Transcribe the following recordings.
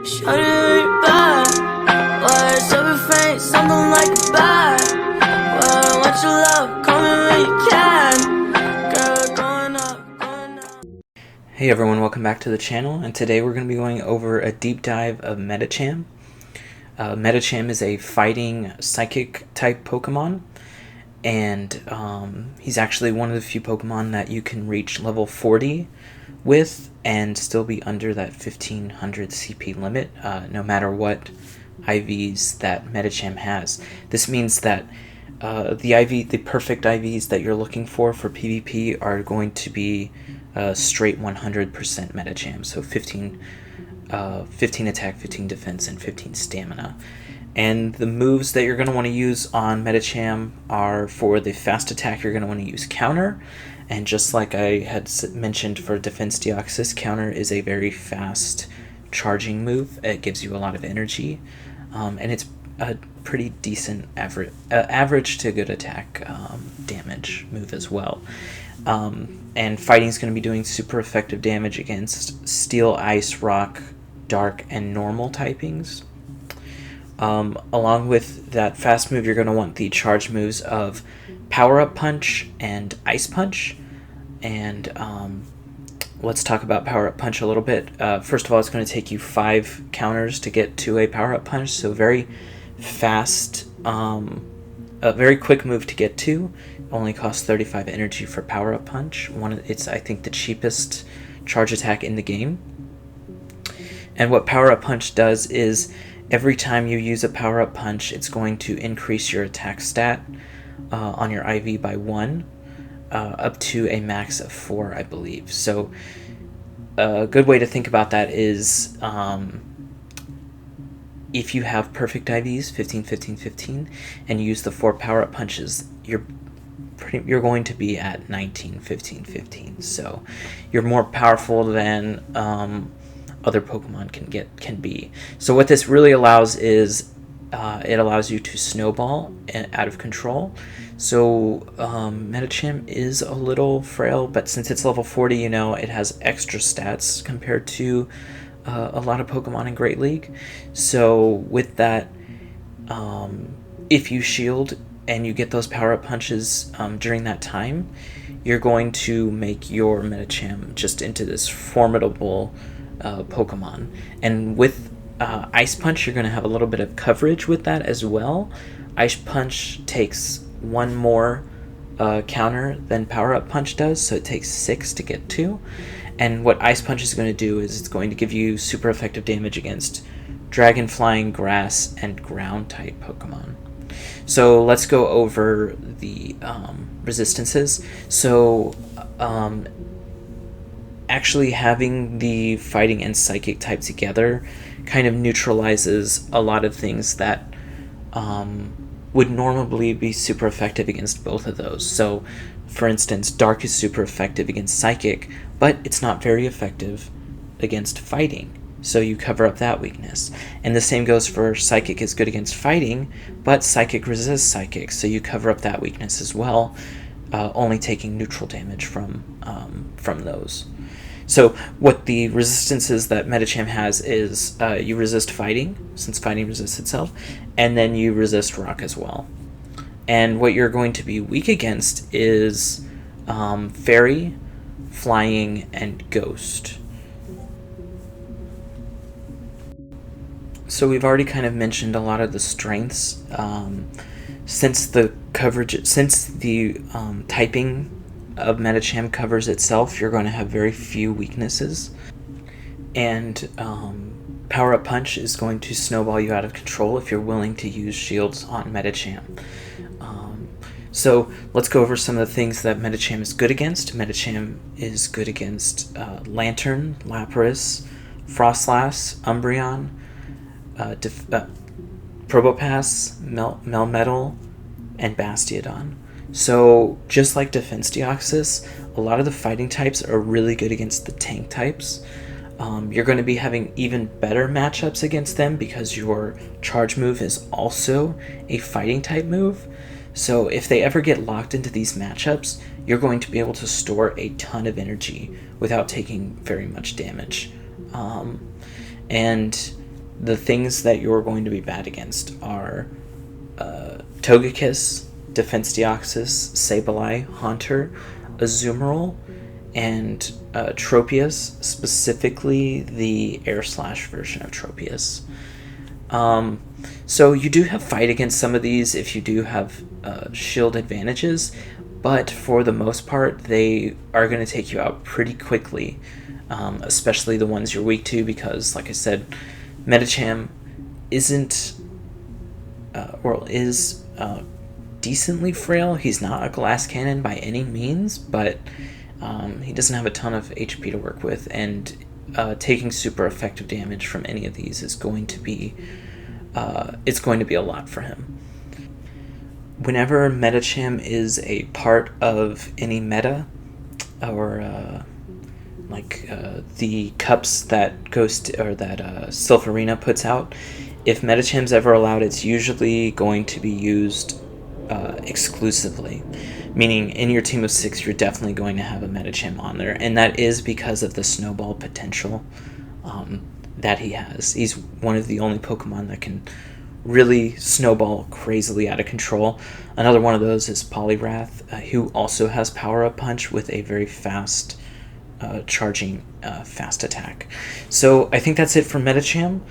Shawty really bad. Words of refrain, something like a bad. Well, I want your love, call me when you can. Girl, going up, going up. Hey everyone, welcome back to the channel, and today we're going to be going over a deep dive of Medicham. Medicham is a fighting psychic type Pokemon, and he's actually one of the few Pokemon that you can reach level 40 with and still be under that 1500 CP limit, no matter what IVs that Medicham has. This means that the perfect IVs that you're looking for PvP are going to be straight 100% Medicham, so 15 attack, 15 defense, and 15 stamina. And the moves that you're going to want to use on Medicham are, for the fast attack, you're going to want to use Counter. And just like I had mentioned for Defense Deoxys, Counter is a very fast charging move. It gives you a lot of energy, and it's a pretty decent average to good attack damage move as well. And fighting is going to be doing super effective damage against Steel, Ice, Rock, Dark, and Normal typings. Along with that fast move, you're going to want the charge moves of Power Up Punch and Ice Punch. And let's talk about Power Up Punch a little bit. First of all, it's going to take you 5 counters to get to a Power Up Punch, so very fast, a very quick move to get to. Only costs 35 energy for Power Up Punch. It's, I think, the cheapest charge attack in the game. And what Power Up Punch does is, every time you use a Power Up Punch, it's going to increase your attack stat on your IV by 1, up to a max of 4, I believe. So a good way to think about that is, if you have perfect IVs, 15, 15, 15, and you use the 4 Power Up Punches, you're going to be at 19, 15, 15. So you're more powerful than other Pokemon can be. So what this really allows is, it allows you to snowball out of control. So Medicham is a little frail, but since it's level 40, it has extra stats compared to a lot of Pokemon in Great League. So with that, if you shield and you get those power-up punches during that time, you're going to make your Medicham just into this formidable Pokemon. And with Ice Punch, you're going to have a little bit of coverage with that as well. Ice Punch takes 1 more counter than Power Up Punch does, so it takes 6 to get to. And what Ice Punch is going to do is it's going to give you super effective damage against Dragon, Flying, Grass, and Ground type Pokemon. So let's go over the resistances. So actually having the fighting and psychic type together kind of neutralizes a lot of things that would normally be super effective against both of those. So for instance, Dark is super effective against Psychic, but it's not very effective against Fighting. So you cover up that weakness. And the same goes for Psychic is good against Fighting, but Psychic resists Psychic, so you cover up that weakness as well, only taking neutral damage from those. So what the resistances that Medicham has is, you resist Fighting, since Fighting resists itself, and then you resist Rock as well. And what you're going to be weak against is Fairy, Flying, and Ghost. So we've already kind of mentioned a lot of the strengths. Since the typing of Medicham covers itself, you're going to have very few weaknesses. And Power Up Punch is going to snowball you out of control if you're willing to use shields on Medicham. So let's go over some of the things that Medicham is good against. Medicham is good against Lantern, Lapras, Frostlass, Umbreon, Probopass, Melmetal, and Bastiodon. So just like Defense Deoxys, a lot of the fighting types are really good against the tank types. You're going to be having even better matchups against them because your charge move is also a fighting type move. So if they ever get locked into these matchups, you're going to be able to store a ton of energy without taking very much damage. And the things that you're going to be bad against are Togekiss, Defense Deoxys, Sableye, Haunter, Azumarill, and Tropius, specifically the Air Slash version of Tropius. So you do have fight against some of these if you do have shield advantages, but for the most part, they are going to take you out pretty quickly, especially the ones you're weak to, because, like I said, Medicham isn't, is decently frail. He's not a glass cannon by any means, but he doesn't have a ton of HP to work with, and taking super effective damage from any of these is going to be it's going to be a lot for him. Whenever Medicham is a part of any meta, or the cups that Silpharina puts out, if Medicham's ever allowed, it's usually going to be used exclusively, meaning in your team of 6 you're definitely going to have a Medicham on there, and that is because of the snowball potential that he has. He's one of the only Pokemon that can really snowball crazily out of control. Another one of those is Poliwrath, who also has Power Up Punch with a very fast charging fast attack. So I think that's it for Medicham.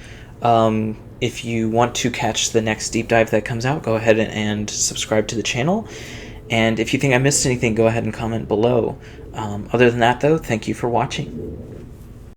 If you want to catch the next deep dive that comes out, go ahead and subscribe to the channel. And if you think I missed anything, go ahead and comment below. Other than that, though, thank you for watching.